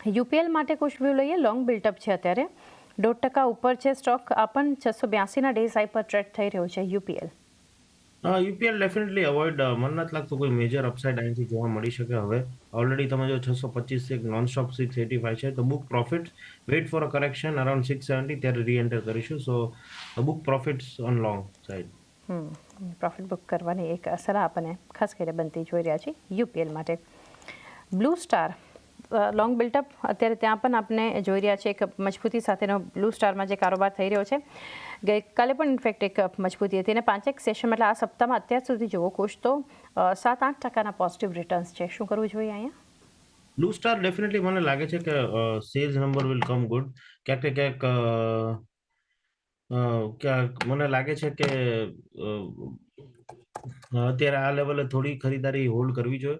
UPL માટે કુછ view લઈએ. લોંગ બિલ્ટઅપ છે અત્યારે 1.5% ઉપર છે સ્ટોક. આ પણ 682ના ડે હાઈ પર ટ્રેડ થઈ રહ્યો છે યુપીએલ. UPL definitely avoid. મને નથી લાગતું કોઈ મેજર અપસાઇડ અહીંથી જોવા મળી શકે હવે. ઓલરેડી તમે જો 625 એક નોન સ્ટોપ 685 છે, તો book profits wait for a correction around 670 ત્યારે રીએન્ટર કરીશું. So book profits on long side. Profit book કરવાની એક સલાહ આપણને ખાસ કરીને બનતી જોઈ રહ્યા છીએ યુપીએલ માટે. બ્લુ સ્ટાર લોંગ બિલ્ટઅપ અત્યારે ત્યાં પણ આપણે જોઈ રહ્યા છીએ એક મજબૂતી સાથેનો બ્લુ સ્ટારમાં જે કારોબાર થઈ રહ્યો છે. ગઈકાલે પણ ઇનફેક્ટ એક મજબૂતી હતી અને 5 સેશન એટલે આ સપ્તાહમાં અત્યાર સુધી જોવો કુછ તો 7-8% પોઝિટિવ રિટર્ન્સ છે. શું કરવું જોઈએ અહીંયા? બ્લુ સ્ટાર ડેફિનેટલી મને લાગે છે કે sales number will come good. ક્યાંક ને ક્યાંક મને લાગે છે કે અત્યારે આ લેવલે થોડી ખરીદારી હોલ્ડ કરવી જોઈએ.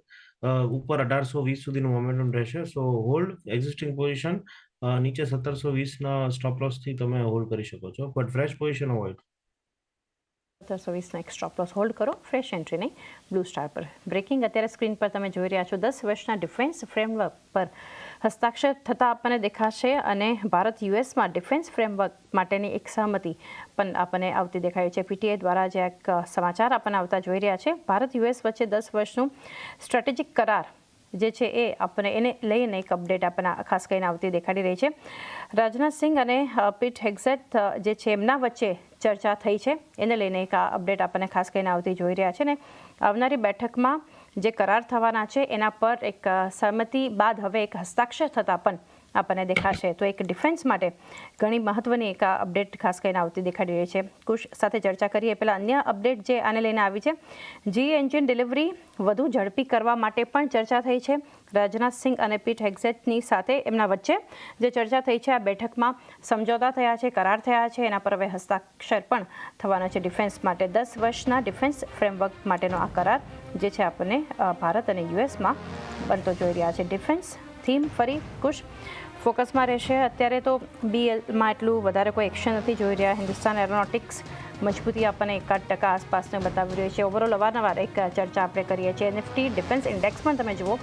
ઉપર 1820 સુધીનું મોમેન્ટમ રહેશે. સો હોલ્ડ એક્ઝિસ્ટિંગ પોઝિશન. નીચે 1720ના સ્ટોપ લોસ થી તમે હોલ્ડ કરી શકો છો, બટ ફ્રેશ પોઝિશન અવોઇડ. 1720નો એક સ્ટોપ લોસ હોલ્ડ કરો, ફ્રેશ એન્ટ્રી નહીં. બ્લુ સ્ટાર પર બ્રેકિંગ અત્યારે સ્ક્રીન પર તમે જોઈ રહ્યા છો. 10 વર્ષના ડિફેન્સ ફ્રેમવર્ક પર હસ્તાક્ષર થતા આપણને દેખાશે અને ભારત યુએસમાં ડિફેન્સ ફ્રેમવર્ક માટેની એક સહમતિ પણ આપણને આવતી દેખાય છે. પીટીઆઈ દ્વારા જે એક સમાચાર આપણને આવતા જોઈ રહ્યા છે. ભારત યુએસ વચ્ચે 10 વર્ષનું સ્ટ્રેટેજિક કરાર જે છે એ આપણને એને લઈને એક અપડેટ આપણને ખાસ કરીને આવતી દેખાડી રહી છે. રાજનાથસિંહ અને પીટ હેગ્સેટ જે છે એમના વચ્ચે ચર્ચા થઈ છે, એને લઈને એક અપડેટ આપણને ખાસ કરીને આવતી જોઈ રહ્યા છે ને આવનારી બેઠકમાં જે કરાર થવાના છે એના પર એક સહમતિ બાદ હવે એક હસ્તાક્ષર થતા પણ આપણને દેખાશે. તો એક ડિફેન્સ માટે ઘણી મહત્વની એક અપડેટ ખાસ કરીને આવતી દેખાડી રહી છે. કુશ સાથે ચર્ચા કરીએ પહેલાં અન્ય અપડેટ જે આને લઈને આવી છે. જી એન્જિન ડિલિવરી વધુ ઝડપી કરવા માટે પણ ચર્ચા થઈ છે. રાજનાથસિંહ અને પીટ હેગ્સેટની સાથે એમના વચ્ચે જે ચર્ચા થઈ છે, આ બેઠકમાં સમજોતા થયા છે, કરાર થયા છે, એના પર હવે હસ્તાક્ષર પણ થવાનો છે. ડિફેન્સ માટે 10 વર્ષના ડિફેન્સ ફ્રેમવર્ક માટેનો આ કરાર જે છે આપણને ભારત અને યુએસમાં બનતો જોઈ રહ્યા છે. ડિફેન્સ થીમ ફરી કુશ ફોકસમાં રહેશે. અત્યારે તો બીએલમાં એટલું વધારે કોઈ એક્શન નથી જોઈ રહ્યા. હિન્દુસ્તાન એરોનોટિક્સ મજબૂતી આપણને 1% આસપાસને બતાવી રહ્યું છે. ઓવરઓલ અવારનવાર એક ચર્ચા આપણે કરીએ છીએ. નિફ્ટી ડિફેન્સ ઇન્ડેક્સ પણ તમે જુઓ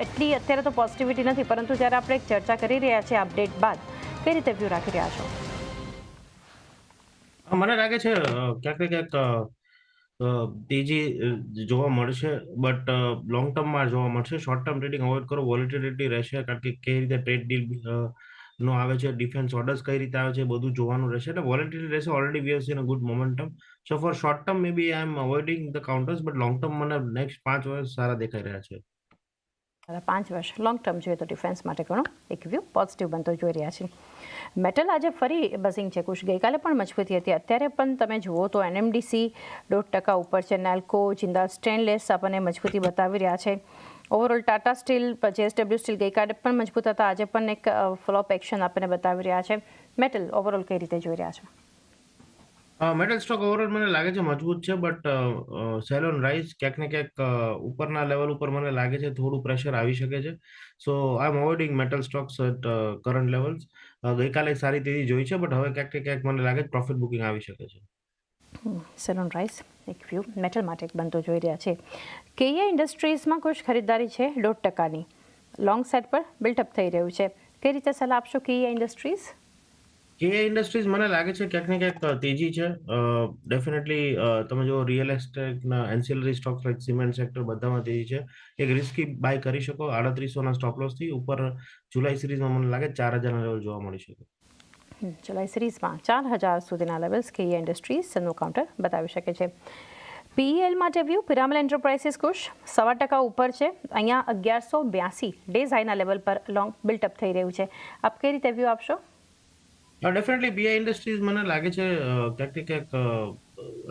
એટલી અત્યારે તો પોઝિટિવિટી નથી, પરંતુ જ્યારે આપણે એક ચર્ચા કરી રહ્યા છીએ અપડેટ બાદ, કઈ રીતે વ્યૂ રાખી રહ્યા છો? મને લાગે છે ક્યાંક ને ક્યાંક તેજી જોવા મળશે, બટ લોંગ ટર્મમાં જોવા મળશે. શોર્ટ ટર્મ ટ્રેડિંગ અવોઇડ કરો. વોલેટિલિટી રહેશે, કારણ કે કઈ રીતે ટ્રેડ ડીલ નો આવે છે, ડિફેન્સ ઓર્ડર્સ કઈ રીતે આવે છે, બધું જોવાનું રહેશે. એટલે વોલેટિલિટી રહેશે. Already we have seen a good momentum. So for short term may be I am avoiding the counters, but long term મને નેક્સ્ટ 5 વર્ષ સારા દેખાઈ રહ્યા છે. 5 વર્ષ લોંગ ટર્મ જોઈએ તો ડિફેન્સ માટે ઘણો એક વ્યૂ પોઝિટિવ બનતો જોઈ રહ્યા છે. મેટલ આજે ફરી બઝિંગ છે. કુછ ગઈકાલે પણ મજબૂતી હતી, અત્યારે પણ તમે જુઓ તો એનએમડીસી 1% ઉપર છે. નેલ્કો, જિંદાલ સ્ટેનલેસ આપણને મજબૂતી બતાવી રહ્યા છે. Overall Tata steel, JSW steel ગઈકાલે પણ મજબૂત હતા, આજે પણ એક ફ્લોપ એક્શન આપણને બતાવી રહ્યા છે. મેટલ ઓવરઓલ કઈ રીતે જોઈ રહ્યા છો? મેટલ સ્ટોક ઓવરઓલ મને લાગે છે મજબૂત છે, બટ સેલ ઓન રાઇઝ ક્યાંક ને ક્યાંક ઉપરના લેવલ ઉપર મને લાગે છે થોડું પ્રેશર આવી શકે છે. So I am avoiding metal stocks at current levels. ગઈકાલે એક સારી તેજી જોઈ છે, બટ હવે ક્યાંક ને ક્યાંક મને લાગે છે પ્રોફિટ બુકિંગ આવી શકે છે. સેલ ઓન રાઇઝ એક વ્યૂ મેટલ માટે એક બનતો જોઈ રહ્યા છે. કેયા ઇન્ડસ્ટ્રીઝમાં કુછ ખરીદારી છે 1.5%ની. લોંગ સાઇડ પર બિલ્ટઅપ થઈ રહ્યું છે. કઈ રીતે સલાહ આપશો કેયા ઇન્ડસ્ટ્રીઝ? કેયા ઇન્ડસ્ટ્રીઝ મને લાગે છે ક્યાંક ને ક્યાંક તેજી છે. ડેફિનેટલી તમે જો રિયલ એસ્ટેટના ancillary stocks like cement sector બધામાં તેજી છે. એક રિસ્કી બાય કરી શકો 3800ના સ્ટોપ લોસ થી. ઉપર જુલાઈ સિરીઝમાં મને લાગે 4000ના લેવલ જોવા મળી શકે. જુલાઈ સિરીઝમાં 4000 સુધીના લેવલ્સ કેયા ઇન્ડસ્ટ્રીઝનું કાઉન્ટર બતાવી શકે છે. પીઈએલ માટે વ્યૂ પિરામલ એન્ટરપ્રાઇઝિસ કુશ 1% ઉપર છે. અહીંયા 1182 ડેઝ હાઈના લેવલ પર લોંગ બિલ્ટઅપ થઈ રહ્યું છે. આપ કઈ રીતે વ્યૂ આપશો? ડેફિનેટલી પીઆઈ ઇન્ડસ્ટ્રીઝ મને લાગે છે ક્યાંક ને ક્યાંક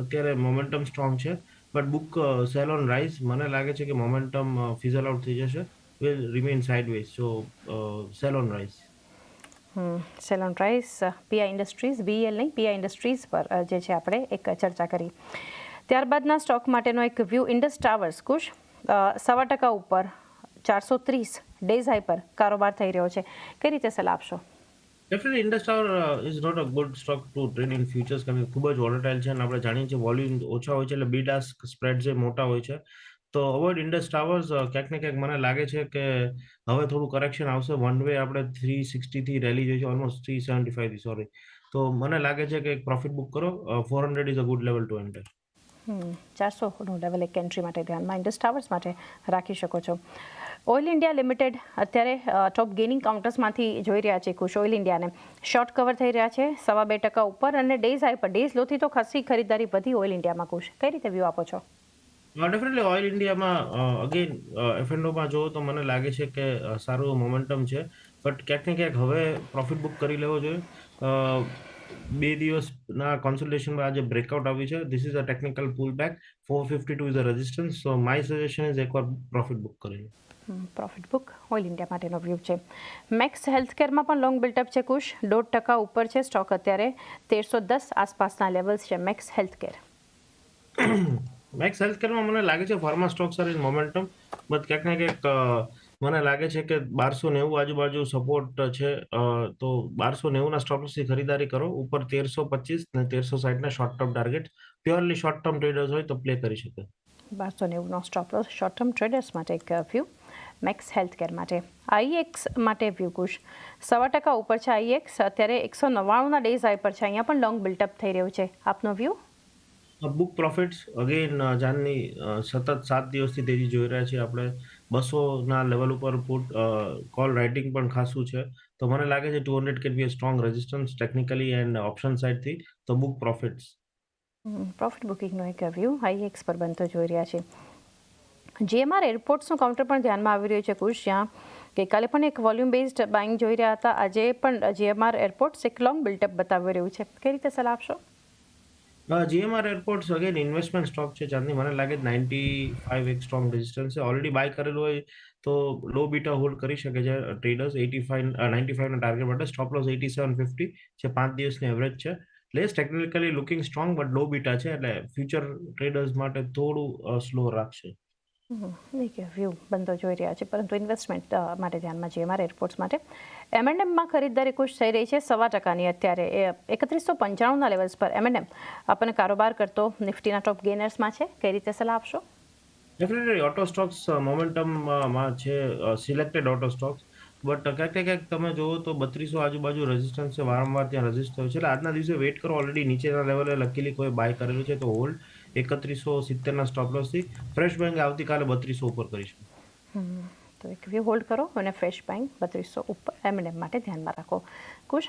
અત્યારે મોમેન્ટમ સ્ટ્રોંગ છે, but book cell on rise. મને લાગે છે કે મોમેન્ટમ ફિઝલ આઉટ થઈ જશે, will remain sideways. So cell on rise. Cell on rise PI industries, BL નહીં પીઆઈ ઇન્ડસ્ટ્રીઝ પર જે છે આપણે એક ચર્ચા કરી. ત્યારબાદના સ્ટોક માટેનો એક વ્યૂ ઇન્ડસ ટાવર્સ કુશ 1% ઉપર 430 ડેઝ હાઈ પર કારોબાર થઈ રહ્યો છે. કઈ રીતે સલાહ આપશો? Definitely Indus tower is not a good stock to trade in futures, કારણ કે ખૂબ જ વોલેટાઇલ છે અને આપણે જાણીએ છીએ વોલ્યુમ ઓછા હોય છે એટલે બીડ આસ્ક સ્પ્રેડ જે મોટા હોય છે. તો અવોઇડ ઇન્ડસ ટાવર્સ. ક્યાંક ને ક્યાંક મને લાગે છે કે હવે થોડું કરેક્શન આવશે. વન વે આપણે 360 થી રેલી જોઈ છે, ઓલમોસ્ટ 375 થી, સોરી. તો મને લાગે છે કે એક પ્રોફિટ બુક કરો. 400 is a good level to enter. 400નું લેવલ એક એન્ટ્રી માટે ધ્યાનમાં ઇન્ડસ ટાવર્સ માટે રાખી શકો છો. ઓઇલ ઇન્ડિયા લિમિટેડ અત્યારે ટોપ ગેઇનિંગ કાઉન્ટર્સમાંથી જોઈ રહ્યા છે. કુશ ઓઇલ ઇન્ડિયાને શોર્ટ કવર થઈ રહ્યા છે 2.5% ઉપર અને ડેઝ હાઈ પર ડેઝ લોથી તો ખાસી ખરીદારી વધી ઓઇલ ઇન્ડિયામાં. કુશ કઈ રીતે વ્યૂ આપો છો? ડેફિનેટલી ઓઇલ ઇન્ડિયામાં અગેન F&Oમાં જોવો તો મને લાગે છે કે સારું મોમેન્ટમ છે. બટ ક્યાંક ને ક્યાંક હવે પ્રોફિટ બુક કરી લેવો જોઈએ. 2 દિવસના કોન્સોલિડેશનમાં આજે બ્રેકઆઉટ આવી છે. This is a technical pull back. 452 is a resistance. So my suggestion is એકવાર પ્રોફિટ બુક કરી લો. પ્રોફિટ બુક ઓઇલ ઇન્ડિયા માટેનો વ્યૂ છે. મેક્સ હેલ્થકેરમાં પણ લોંગ બિલ્ટઅપ છે. કુશ 1.5% ઉપર છે સ્ટોક. અત્યારે 1310 આસપાસના લેવલ્સ છે મેક્સ હેલ્થકેર. મેક્સ હેલ્થકેરમાં મને લાગે છે pharma stocks are in momentum. But ક્યાંક ને ક્યાંક મને લાગે છે કે 1290 આજુબાજુ સપોર્ટ છે. તો 1290ના સ્ટોપ્સથી ખરીદારી કરો. ઉપર 1325 ને 1360ના short term target. Purely short term traders હોય તો પ્લે કરી શકે. 1290નો stop loss short term traders માટે એક વ્યૂ. મેક્સ હેલ્થકેર માટે આઈએક્સ માટે વ્યૂ. કુશ 1.25% ઉપર છે આઈએક્સ. અત્યારે 199ના ડેઝ હાઈ પર છે. અહીંયા પણ લોંગ બિલ્ટઅપ થઈ રહ્યું છે. આપનો વ્યૂ? બુક પ્રોફિટ્સ અગેન જાનની સતત 7 દિવસથી તેજી જોઈ રહ્યા છીએ આપણે. 200ના લેવલ ઉપર પુટ કોલ રાઇટિંગ પણ ખાસું છે. તો મને લાગે છે 200 can be a strong resistance technically and option સાઇડથી. તો બુક પ્રોફિટ્સ. પ્રોફિટ બુકિંગનો એક વ્યૂ આઈએક્સ પર બનતો જોઈ રહ્યા છે. જીએમઆર એરપોર્ટ્સનું કાઉન્ટર પણ ધ્યાનમાં આવી રહ્યું છે. કુશ જ્યાં ગઈકાલે પણ એક વોલ્યુમ બેઝડ બાઇંગ જોઈ રહ્યા હતા. આજે પણ જીએમઆર એરપોર્ટ્સ એક લોંગ બિલ્ટઅપ બતાવી રહ્યું છે. કઈ રીતે સલાહ આપશો? GMR airports again investment stock છે ચાંદની. મને લાગે 95 એક સ્ટ્રોંગ રેઝિસ્ટન્સ છે. ઓલરેડી બાય કરેલું હોય તો લો બીટા હોલ્ડ કરી શકે છે ટ્રેડર્સ. 95ના ટાર્ગેટ માટે સ્ટોપ લોસ 8750 છે. 5 દિવસની એવરેજ છે. Less technically looking strong but low beta છે, એટલે ફ્યુચર ટ્રેડર્સ માટે થોડું સ્લો રાખશે. એક વ્યૂ બનતો જોઈ રહ્યા છે. પરંતુ ઇન્વેસ્ટમેન્ટ માટે ધ્યાનમાં જીએમઆર એરપોર્ટ્સ માટે M&Mમાં ખરીદારી કુશ થઈ રહી છે 1.5%ની. અત્યારે 3195ના લેવલ્સ પર M&M આપણને કારોબાર કરતો નિફ્ટીના ટોપ ગેનર્સમાં છે. કઈ રીતે સલાહ આપશો? ડેફિનેટલી ઓટો સ્ટોક્સ મોમેન્ટમમાં છે. Selected auto Stokes. બટ ક્યાંક ને ક્યાંક તમે જુઓ તો 3200 આજુબાજુ રેઝિસ્ટન્સ છે. વારંવાર ત્યાં રેઝિસ્ટ થયું છે. એટલે આજના દિવસે વેઇટ કરો. ઓલરેડી નીચેના લેવલે લકીલી કોઈ બાય કરેલું છે તો હોલ્ડ. 3170ના સ્ટોપ લોસથી ફ્રેશ બેંક આવતીકાલે 3200 ઉપર કરીશું. તો એક વ્યૂ હોલ્ડ કરો અને ફ્રેશ બાઇંગ 3200 ઉપર M&M માટે ધ્યાનમાં રાખો. કુશ